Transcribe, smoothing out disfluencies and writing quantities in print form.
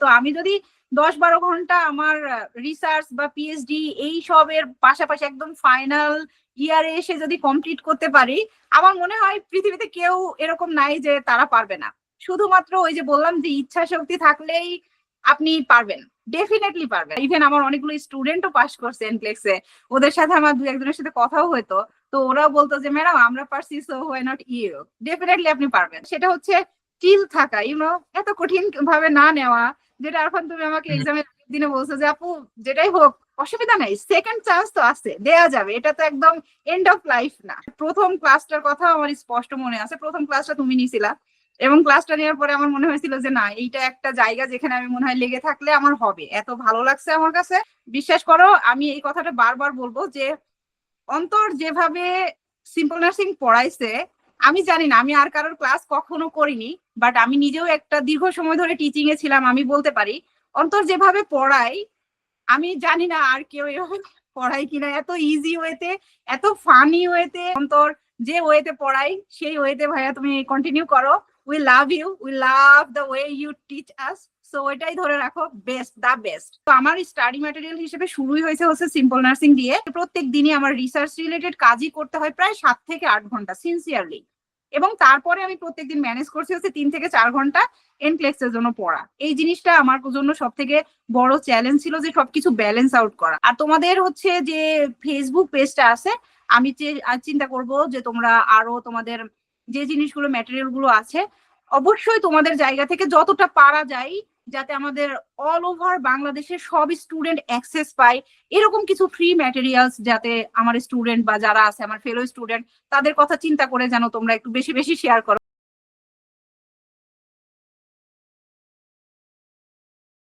তো আমি যদি 10-12 ঘন্টা আমার রিসার্চ বা পিএইচডি এই সবের পাশাপাশি একদম ফাইনাল ইয়ারে এসে যদি কমপ্লিট করতে পারি, আমার মনে হয় পৃথিবীতে কেউ এরকম নাই যে তারা পারবে না। শুধুমাত্র ওই যে বললাম যে ইচ্ছা শক্তি থাকলেই আপনি পারবেন, ডেফিনেটলি পারবেন। ইভেন আমার অনেকগুলো স্টুডেন্টও পাস করছে এনক্লেক্সে, ওদের সাথে আমার 2-1 জনের সাথে কথাও হতো, তো ওরাও বলতো যে ম্যাডাম আমরা পারছি, so why not you. Definitely আপনি পারবেন। সেটা হচ্ছে চিল থাকা, এত কঠিন ভাবে না নেওয়া। যেটা এখন তুমি আমাকে এক্সামের দিনে বলছো যে আপু যেটাই হোক অসুবিধা নাই, সেকেন্ড চান্স তো আছে, দেয়া যাবে, এটা তো একদম এন্ড অফ লাইফ না। প্রথম ক্লাসটার কথা আমার স্পষ্ট মনে আছে, প্রথম ক্লাসটা তুমি নিছিলা, এবং ক্লাসটা নেওয়ার পরে আমার মনে হয়েছিল যে না, এইটা একটা জায়গা যেখানে আমি মনে হয় লেগে থাকলে আমার হবে, এত ভালো লাগছে আমার কাছে। বিশ্বাস করো, আমি এই কথাটা বারবার বলবো যে অন্তর যেভাবে সিম্পল নার্সিং পড়াইছে, আমি জানি না, আমি আর কারোর ক্লাস কখনো করিনি, বাট আমি নিজেও একটা দীর্ঘ সময় ধরে টিচিং এ ছিলাম, আমি বলতে পারি অন্তর যেভাবে পড়াই, আমি জানি না আর কেউ এভাবে পড়াই কিনা, এত ইজি ওয়েতে, এত ফানি ওয়েতে। অন্তর যে ওয়েতে পড়াই সেই ওয়েতে ভাইয়া তুমি কন্টিনিউ করো। We love you, we love the way you teach us, so ওইটাই ধরে রাখো, বেস্ট, দা বেস্ট। তো আমার স্টাডি ম্যাটেরিয়াল হিসেবে শুরুই হচ্ছে সিম্পল নার্সিং দিয়ে। প্রত্যেক দিনই আমার রিসার্চ রিলেটেড কাজই করতে হয় প্রায় 7 থেকে 8 ঘন্টা সিনসিয়ারলি, এবং তারপরে আমি প্রত্যেকদিন ম্যানেজ করছি হচ্ছে 3 থেকে 4 ঘন্টা এনক্লেক্সের জন্য পড়া। এই জিনিসটা আমার জন্য সব থেকে বড় চ্যালেঞ্জ ছিল, যে সবকিছু ব্যালেন্স আউট করা। আর তোমাদের হচ্ছে যে ফেসবুক পেজটা আছে, আমি চিন্তা করব যে তোমরা আরো তোমাদের যে জিনিসগুলো ম্যাটেরিয়াল গুলো আছে, অবশ্যই তোমাদের জায়গা থেকে যতটা পারা যায়, যাতে আমাদের অল ওভার বাংলাদেশের সব স্টুডেন্ট অ্যাক্সেস পায়, এরকম কিছু ফ্রি ম্যাটেরিয়ালস যাতে আমার স্টুডেন্ট বা যারা আছে আমার ফেলো স্টুডেন্ট, তাদের কথা চিন্তা করে যেন তোমরা একটু বেশি বেশি শেয়ার করো।